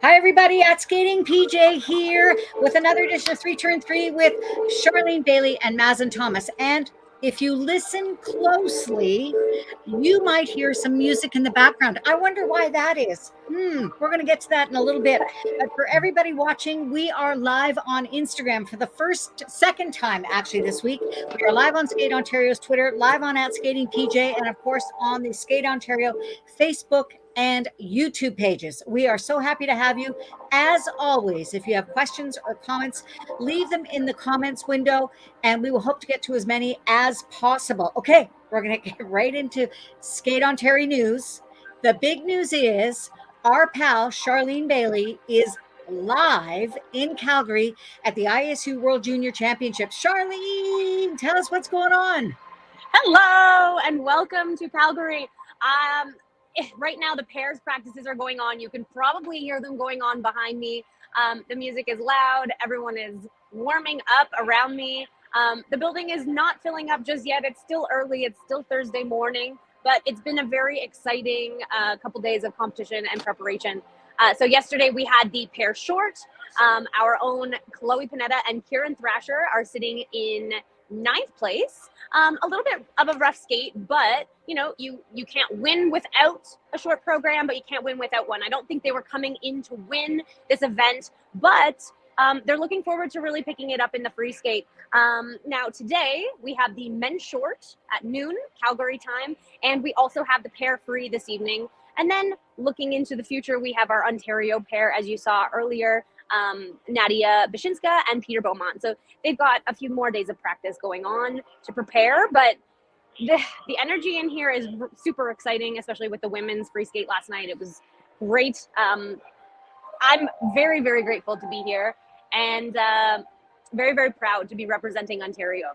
Hi, everybody, at Skating PJ here with another edition of 3 Turn 3 with Charlene Bailey and Mazen Thomas. And if you listen closely, you might hear some music in the background. I wonder why that is. We're going to get to that in a little bit. But for everybody watching, we are live on Instagram for the second time actually this week. We are live on Skate Ontario's Twitter, live on at Skating PJ, and of course on the Skate Ontario Facebook and YouTube pages. We are so happy to have you. As always, if you have questions or comments, leave them in the comments window and we will hope to get to as many as possible. Okay, we're going to get right into Skate Ontario news. The big news is our pal Charlene Bailey is live in Calgary at the ISU World Junior Championships. Charlene, tell us what's going on. Hello and welcome to Calgary. Right now the pairs practices are going on. You can probably hear them going on behind me. The music is loud. Everyone is warming up around me. The building is not filling up just yet. It's still early. It's still Thursday morning, but it's been a very exciting couple days of competition and preparation. So yesterday we had the pair short. Our own Chloe Panetta and Kieran Thrasher are sitting in 9th place. A little bit of a rough skate, but you know, you can't win without a short program, but you can't win without one. I don't think they were coming in to win this event, but they're looking forward to really picking it up in the free skate. Now today we have the men's short at noon Calgary time, and we also have the pair free this evening. And then looking into the future, we have our Ontario pair, as you saw earlier, Nadia Bashinska and Peter Beaumont. So they've got a few more days of practice going on to prepare, but the energy in here is super exciting, especially with the women's free skate last night. It was great. I'm very, very grateful to be here and very, very proud to be representing Ontario.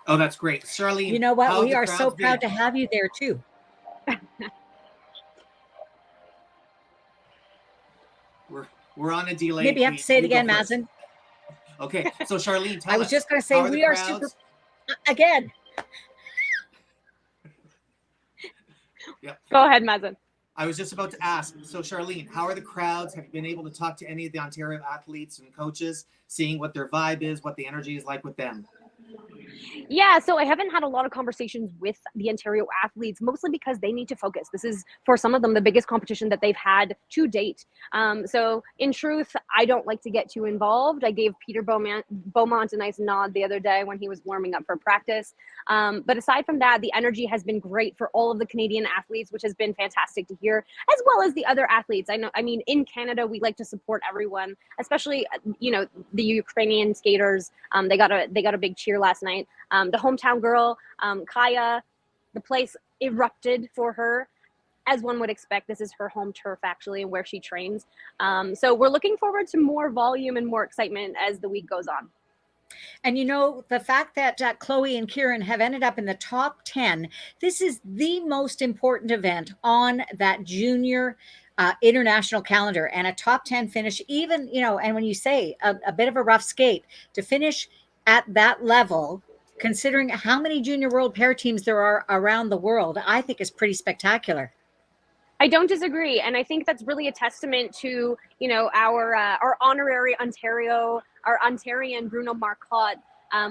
Oh, that's great. Charlene, you know what? We are so proud to have you there too. We're on a delay. Maybe you have to say it again, Mazen. Okay, so Charlene, tell us. I was just going to say we are super. Again. Yep. Go ahead, Mazen. I was just about to ask. So Charlene, how are the crowds? Have you been able to talk to any of the Ontario athletes and coaches, seeing what their vibe is, what the energy is like with them? Yeah, so I haven't had a lot of conversations with the Ontario athletes, mostly because they need to focus. This is, for some of them, the biggest competition that they've had to date. So in truth, I don't like to get too involved. I gave Peter Beaumont a nice nod the other day when he was warming up for practice. But aside from that, the energy has been great for all of the Canadian athletes, which has been fantastic to hear, as well as the other athletes. I mean, in Canada, we like to support everyone, especially, you know, the Ukrainian skaters. They got a big cheer last night. The hometown girl, Kaya, the place erupted for her, as one would expect. This is her home turf, actually, and where she trains. So we're looking forward to more volume and more excitement as the week goes on. And you know, the fact that Chloe and Kieran have ended up in the top 10, this is the most important event on that junior international calendar, and a top 10 finish, even, you know, and when you say a bit of a rough skate to finish at that level, considering how many junior world pair teams there are around the world, I think is pretty spectacular. I don't disagree, and I think that's really a testament to, you know, our honorary Ontario, our Ontarian Bruno Marcotte.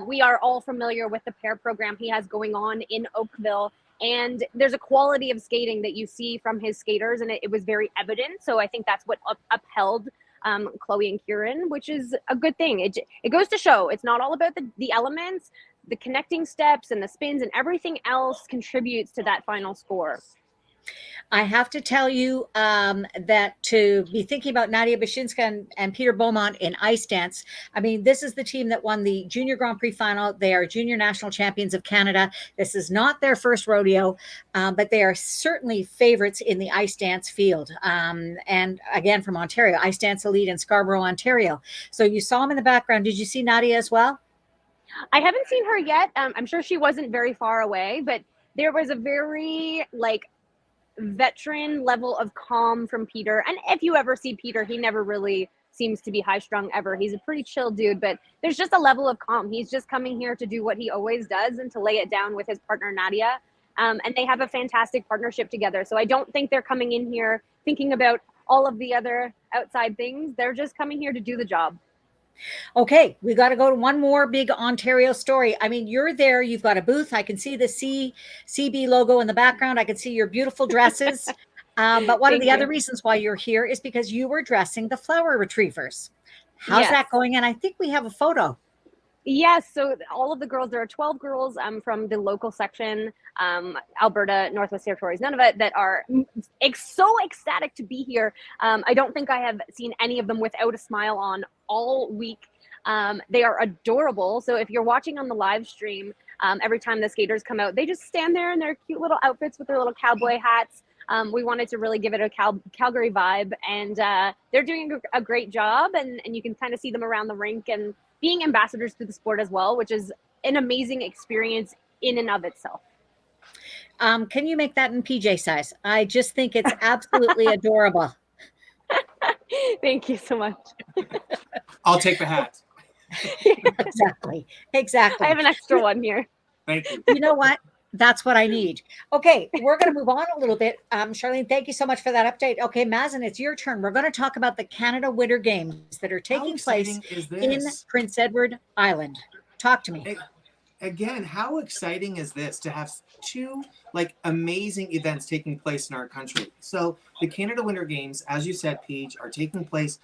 We are all familiar with the pair program he has going on in Oakville, and there's a quality of skating that you see from his skaters, and it was very evident. So I think that's what upheld Chloe and Kieran, which is a good thing. It goes to show it's not all about the elements. The connecting steps and the spins and everything else contributes to that final score. I have to tell you that to be thinking about Nadia Bashinska and Peter Beaumont in ice dance, I mean, this is the team that won the Junior Grand Prix final. They are junior national champions of Canada. This is not their first rodeo, but they are certainly favorites in the ice dance field. And again, from Ontario, Ice Dance Elite in Scarborough, Ontario. So you saw them in the background. Did you see Nadia as well? I haven't seen her yet. I'm sure she wasn't very far away, but there was a very veteran level of calm from Peter. And if you ever see Peter, he never really seems to be high strung ever. He's a pretty chill dude, but there's just a level of calm. He's just coming here to do what he always does and to lay it down with his partner, Nadia. And they have a fantastic partnership together. So I don't think they're coming in here thinking about all of the other outside things. They're just coming here to do the job. Okay, we got to go to one more big Ontario story. I mean, you're there, you've got a booth. I can see the CB logo in the background. I can see your beautiful dresses. But one of the other reasons why you're here is because you were dressing the flower retrievers. How's that going? And I think we have a photo. Yes, so all of the girls, there are 12 girls from the local section, Alberta, Northwest Territories, Nunavut, that are so ecstatic to be here. I don't think I have seen any of them without a smile on all week. They are adorable. So if you're watching on the live stream, every time the skaters come out, they just stand there in their cute little outfits with their little cowboy hats. We wanted to really give it a Calgary vibe, and they're doing a great job, and you can kind of see them around the rink and being ambassadors to the sport as well, which is an amazing experience in and of itself. Can you make that in PJ size? I just think it's absolutely adorable. Thank you so much. I'll take the hat. Exactly. I have an extra one here. Thank you. You know what? That's what I need. Okay, we're going to move on a little bit. Charlene, thank you so much for that update. Okay, Mazen, it's your turn. We're going to talk about the Canada Winter Games that are taking place in Prince Edward Island. Talk to me. Again, how exciting is this to have two amazing events taking place in our country? So the Canada Winter Games, as you said, Paige, are taking place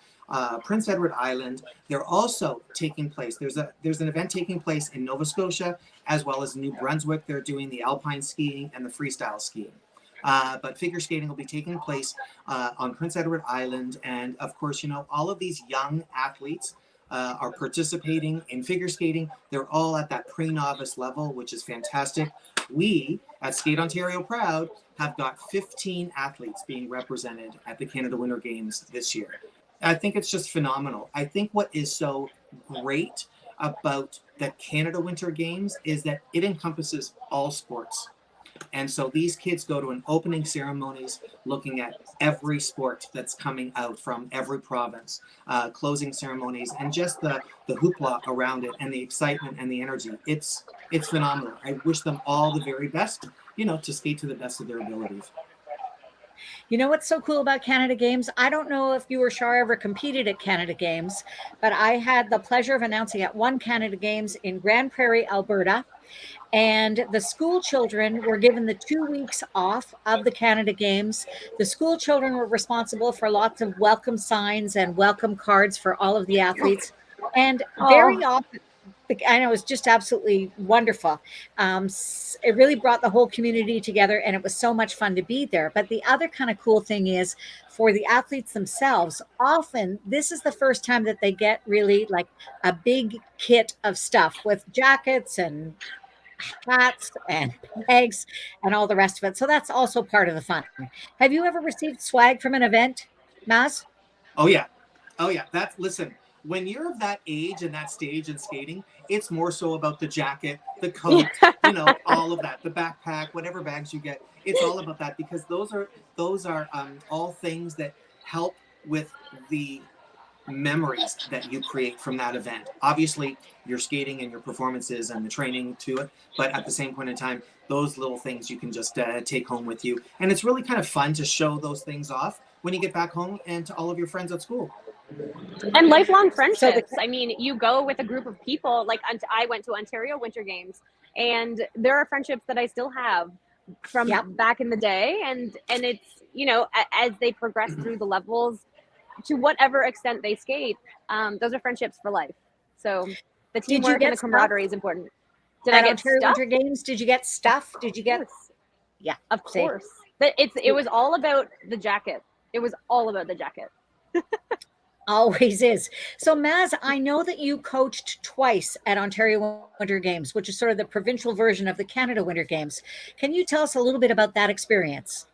Prince Edward Island. They're also taking place. There's an event taking place in Nova Scotia as well as New Brunswick. They're doing the alpine skiing and the freestyle skiing. But figure skating will be taking place on Prince Edward Island. And of course, all of these young athletes are participating in figure skating. They're all at that pre-novice level, which is fantastic. We at Skate Ontario Proud have got 15 athletes being represented at the Canada Winter Games this year. I think it's just phenomenal. I think what is so great about the Canada Winter Games is that it encompasses all sports. And so these kids go to an opening ceremonies looking at every sport that's coming out from every province, closing ceremonies, and just the hoopla around it and the excitement and the energy. It's phenomenal. I wish them all the very best, to skate to the best of their abilities. You know what's so cool about Canada Games? I don't know if you or Shar ever competed at Canada Games, but I had the pleasure of announcing at one Canada Games in Grand Prairie, Alberta. And the school children were given the 2 weeks off of the Canada Games. The school children were responsible for lots of welcome signs and welcome cards for all of the athletes. And very often, and it was just absolutely wonderful. It really brought the whole community together, and it was so much fun to be there. But the other kind of cool thing is for the athletes themselves, often this is the first time that they get really like a big kit of stuff with jackets and hats and pegs and all the rest of it. So that's also part of the fun. Have you ever received swag from an event, Maz? Oh yeah. Listen, when you're of that age and that stage in skating, it's more so about the jacket, the coat, all of that, the backpack, whatever bags you get. It's all about that because those are all things that help with the memories that you create from that event. Obviously, your skating and your performances and the training to it, but at the same point in time, those little things you can just take home with you. And it's really kind of fun to show those things off when you get back home and to all of your friends at school. And lifelong friendships. I mean, you go with a group of people, like I went to Ontario Winter Games, and there are friendships that I still have from back in the day. And it's, as they progress through the levels, to whatever extent they skate, those are friendships for life. So the teamwork and the camaraderie is important. Did I get Ontario Winter Games? Did you get stuff? Did you get? Yeah, of course. But it was all about the jacket. It was all about the jacket. Always is. So Maz, I know that you coached twice at Ontario Winter Games, which is sort of the provincial version of the Canada Winter Games. Can you tell us a little bit about that experience?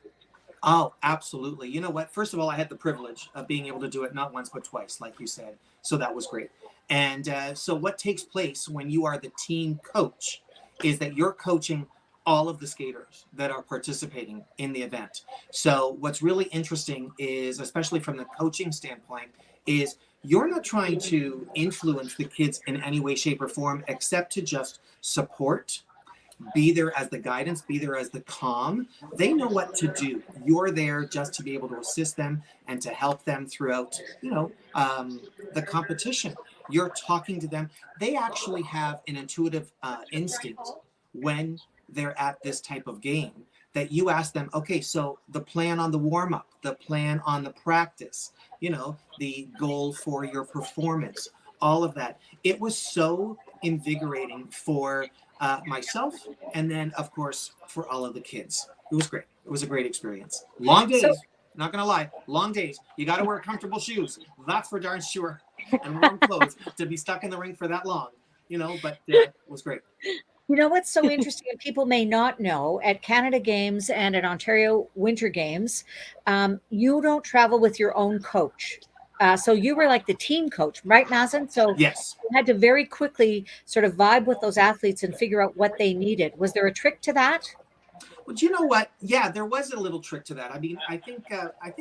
Oh, absolutely. You know what? First of all, I had the privilege of being able to do it not once, but twice, like you said. So that was great. And so what takes place when you are the team coach is that you're coaching all of the skaters that are participating in the event. So what's really interesting is, especially from the coaching standpoint, is you're not trying to influence the kids in any way, shape, or form, except to just support be there as the guidance, be there as the calm. They know what to do. You're there just to be able to assist them and to help them throughout, the competition. You're talking to them. They actually have an intuitive instinct when they're at this type of game that you ask them, okay, so the plan on the warm up, the plan on the practice, the goal for your performance, all of that. It was so invigorating for myself, and then of course for all of the kids. It was great. It was a great experience. Long days, not gonna lie, long days. You got to wear comfortable shoes. That's for darn sure, and warm clothes to be stuck in the ring for that long. But it was great. You know what's so interesting, and people may not know, at Canada Games and at Ontario Winter Games, you don't travel with your own coach. So you were like the team coach, right, Mazen? So Yes. you had to very quickly sort of vibe with those athletes and figure out what they needed. Was there a trick to that? Well, you know what? Yeah, there was a little trick to that. I mean, I think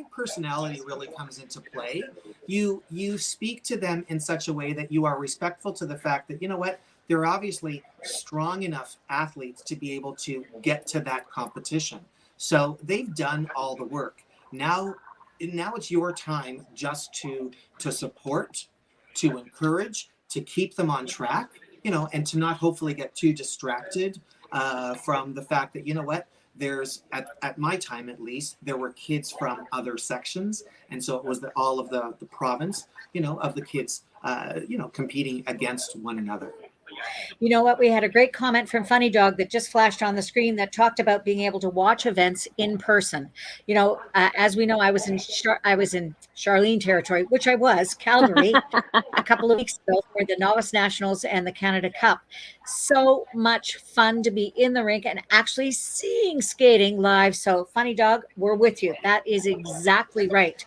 personality really comes into play. You speak to them in such a way that you are respectful to the fact that, they're obviously strong enough athletes to be able to get to that competition. So they've done all the work. Now it's your time just to support, to encourage, to keep them on track, and to not hopefully get too distracted from the fact that, there's at my time, at least, there were kids from other sections. And so it was all of the province, of the kids, competing against one another. You know what? We had a great comment from Funny Dog that just flashed on the screen that talked about being able to watch events in person. As we know, I was in Charlene territory, which I was, Calgary, a couple of weeks ago for the Novice Nationals and the Canada Cup. So much fun to be in the rink and actually seeing skating live. So Funny Dog, we're with you. That is exactly right.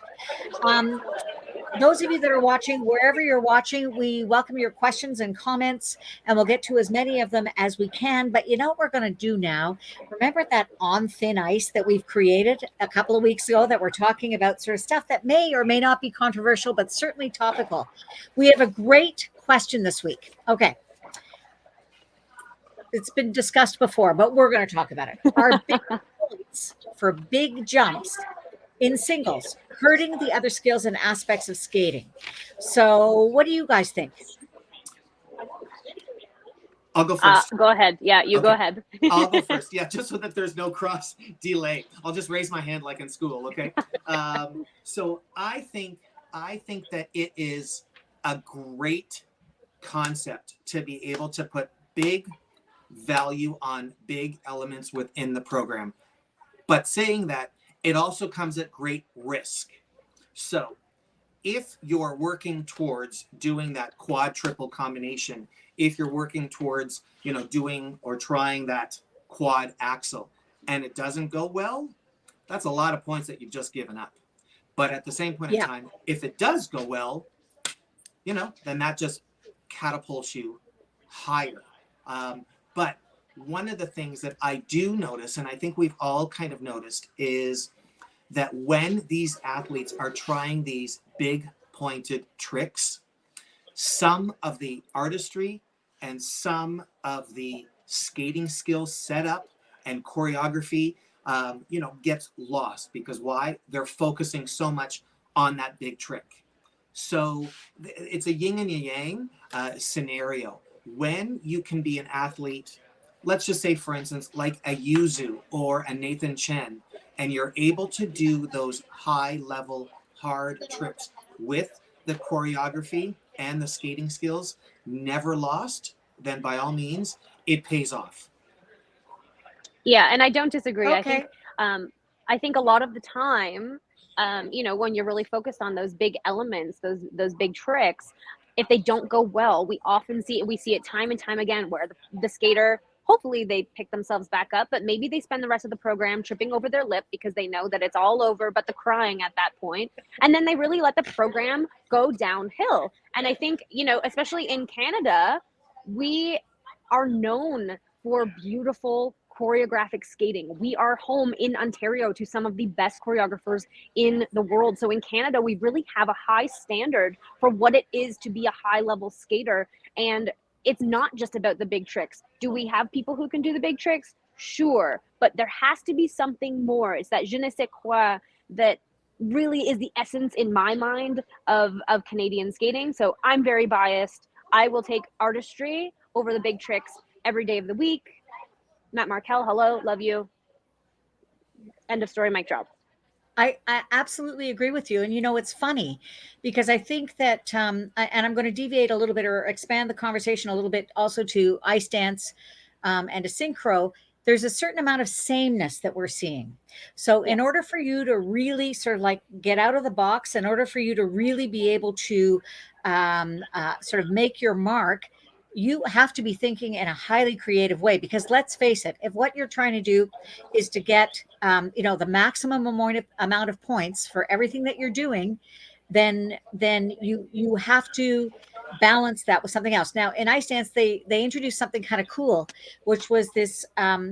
Those of you that are watching, wherever you're watching, we welcome your questions and comments, and we'll get to as many of them as we can. But you know what we're going to do now? Remember that on thin ice that we've created a couple of weeks ago that we're talking about sort of stuff that may or may not be controversial, but certainly topical. We have a great question this week. Okay. It's been discussed before, but we're going to talk about it. Are big points for big jumps in singles hurting the other skills and aspects of skating? So what do you guys think? I'll go first. Go ahead. Yeah, you Okay. Go ahead. I'll go first. Yeah, just so that there's no cross delay. I'll just raise my hand like in school, okay? So I think that it is a great concept to be able to put big value on big elements within the program. But saying that, it also comes at great risk. So if you're working towards doing that quad triple combination, if you're working towards, doing or trying that quad axle and it doesn't go well, that's a lot of points that you've just given up. But at the same point in time, if it does go well, then that just catapults you higher. But one of the things that I do notice, and I think we've all kind of noticed, is that when these athletes are trying these big pointed tricks, some of the artistry and some of the skating skills setup and choreography, gets lost. Because why? They're focusing so much on that big trick. So it's a yin and a yang scenario. When you can be an athlete, let's just say, for instance, like a Yuzu or a Nathan Chen, and you're able to do those high-level, hard tricks with the choreography and the skating skills never lost, then by all means, it pays off. Yeah, and I don't disagree. Okay. I think a lot of the time, when you're really focused on those big elements, those big tricks, if they don't go well, we see it time and time again where the skater, hopefully they pick themselves back up, but maybe they spend the rest of the program tripping over their lip because they know that it's all over, but the crying at that point. And then they really let the program go downhill. And I think, especially in Canada, we are known for beautiful choreographic skating. We are home in Ontario to some of the best choreographers in the world. So in Canada, we really have a high standard for what it is to be a high level skater. And it's not just about the big tricks. Do we have people who can do the big tricks? Sure, but there has to be something more. It's that je ne sais quoi that really is the essence in my mind of Canadian skating. So I'm very biased. I will take artistry over the big tricks every day of the week. Matt Markel, hello, love you. End of story, mic drop. I absolutely agree with you. And you know, it's funny because I think that, and I'm going to deviate a little bit or expand the conversation a little bit also to ice dance and to synchro. There's a certain amount of sameness that we're seeing. So in order for you to really sort of like get out of the box, in order for you to really be able to sort of make your mark, you have to be thinking in a highly creative way, because let's face it, if what you're trying to do is to get the maximum amount of points for everything that you're doing, then you have to balance that with something else. Now in ice dance, they introduced something kind of cool, which was this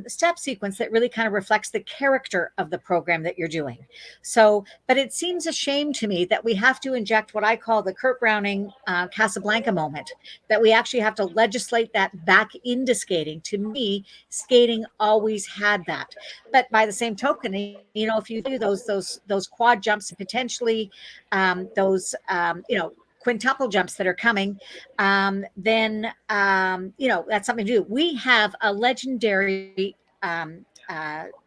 step sequence that really kind of reflects the character of the program that you're doing. So, but it seems a shame to me that we have to inject what I call the Kurt Browning Casablanca moment, that we actually have to legislate that back into skating. To me, skating always had that. But by the same token, if you do those quad jumps and potentially those quintuple jumps that are coming, then that's something to do. We have a legendary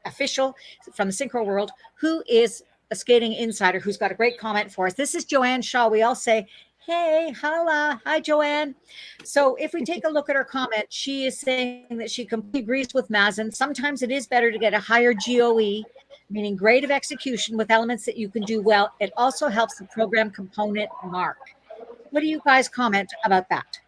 official from the synchro world who is a skating insider, who's got a great comment for us. This is Joanne Shaw. We all say, hey, holla. Hi, Joanne. So if we take a look at her comment, she is saying that she completely agrees with Mazen. Sometimes it is better to get a higher GOE, meaning grade of execution with elements that you can do well. It also helps the program component mark. What do you guys comment about that?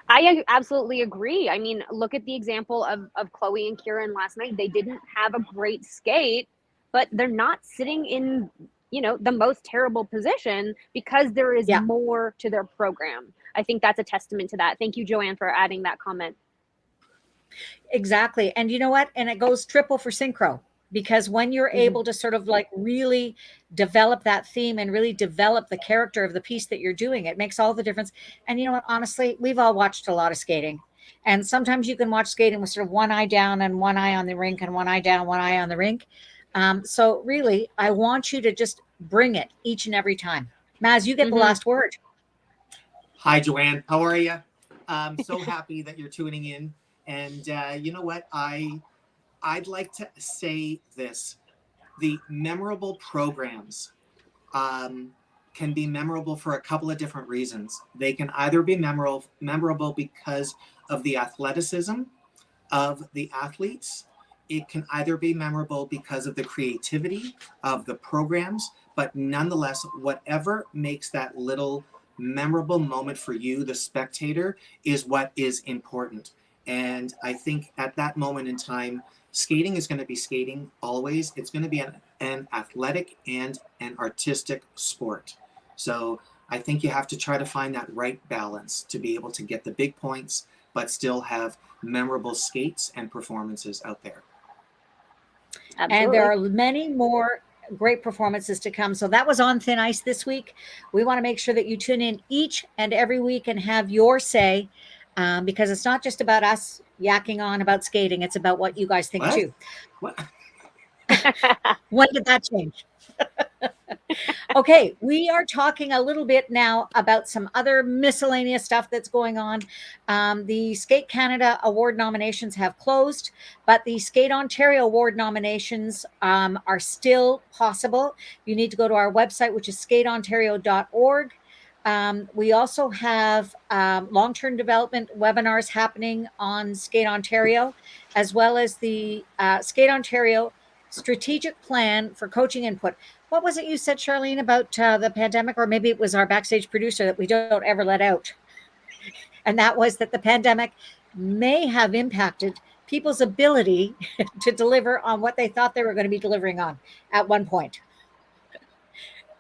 I absolutely agree. I mean, look at the example of Chloe and Kieran last night. They didn't have a great skate, but they're not sitting in, the most terrible position because there is more to their program. I think that's a testament to that. Thank you, Joanne, for adding that comment. Exactly. And you know what? And it goes triple for synchro, because when you're able to sort of like really develop that theme and really develop the character of the piece that you're doing, it makes all the difference. And you know what, honestly, we've all watched a lot of skating, and sometimes you can watch skating with sort of one eye down and one eye on the rink and one eye down, one eye on the rink. So really, I want you to just bring it each and every time. Maz, you get the last word. Hi, Joanne. How are you? I'm so happy that you're tuning in. And you know what? I'd like to say this. The memorable programs can be memorable for a couple of different reasons. They can either be memorable because of the athleticism of the athletes. It can either be memorable because of the creativity of the programs, but nonetheless, whatever makes that little memorable moment for you, the spectator, is what is important. And I think at that moment in time, skating is going to be skating always. It's going to be an athletic and an artistic sport. So I think you have to try to find that right balance to be able to get the big points, but still have memorable skates and performances out there. Absolutely. And there are many more great performances to come. So that was On Thin Ice this week. We want to make sure that you tune in each and every week and have your say, because it's not just about us yakking on about skating. It's about what you guys think too. What? When did that change? Okay, we are talking a little bit now about some other miscellaneous stuff that's going on. The Skate Canada Award nominations have closed, but the Skate Ontario Award nominations are still possible. You need to go to our website, which is skateontario.org. We also have long-term development webinars happening on Skate Ontario, as well as the Skate Ontario Strategic Plan for Coaching Input. What was it you said, Charlene, about the pandemic? Or maybe it was our backstage producer that we don't ever let out. And that was that the pandemic may have impacted people's ability to deliver on what they thought they were going to be delivering on at one point.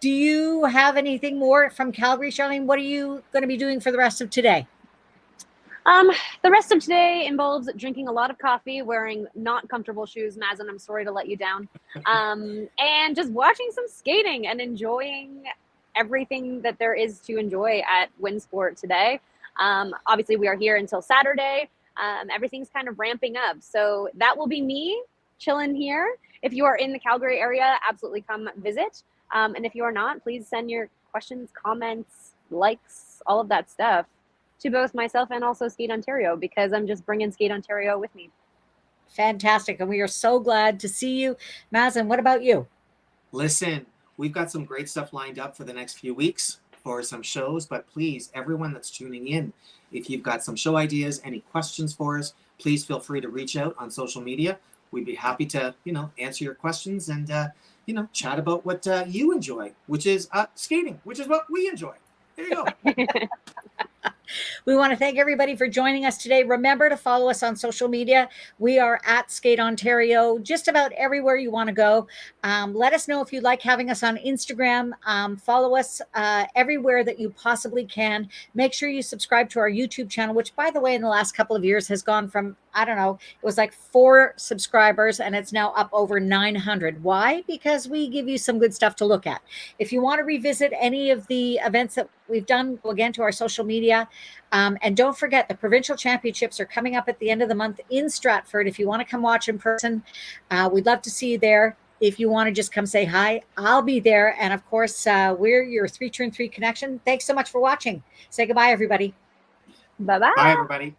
Do you have anything more from Calgary, Charlene? What are you going to be doing for the rest of today? The rest of today involves drinking a lot of coffee, wearing not comfortable shoes. Mazen, I'm sorry to let you down. And just watching some skating and enjoying everything that there is to enjoy at WinSport today. Obviously, we are here until Saturday. Everything's kind of ramping up. So that will be me chilling here. If you are in the Calgary area, absolutely come visit. And if you are not, please send your questions, comments, likes, all of that stuff to both myself and also Skate Ontario, because I'm just bringing Skate Ontario with me. Fantastic. And we are so glad to see you. Mazen, what about you? Listen, we've got some great stuff lined up for the next few weeks for some shows, but please, everyone that's tuning in, if you've got some show ideas, any questions for us, please feel free to reach out on social media. We'd be happy to, answer your questions and, chat about what you enjoy, which is skating, which is what we enjoy. There you go. We want to thank everybody for joining us today. Remember to follow us on social media. We are at Skate Ontario, just about everywhere you want to go. Let us know if you'd like having us on Instagram. Follow us everywhere that you possibly can. Make sure you subscribe to our YouTube channel, which, by the way, in the last couple of years has gone from, it was like 4 subscribers, and it's now up over 900. Why? Because we give you some good stuff to look at. If you want to revisit any of the events that we've done, go again to our social media. And don't forget, the provincial championships are coming up at the end of the month in Stratford. If you want to come watch in person, we'd love to see you there. If you want to just come say hi, I'll be there. And of course, we're your 3 Turn 3 connection. Thanks so much for watching. Say goodbye, everybody. Bye-bye. Bye, everybody.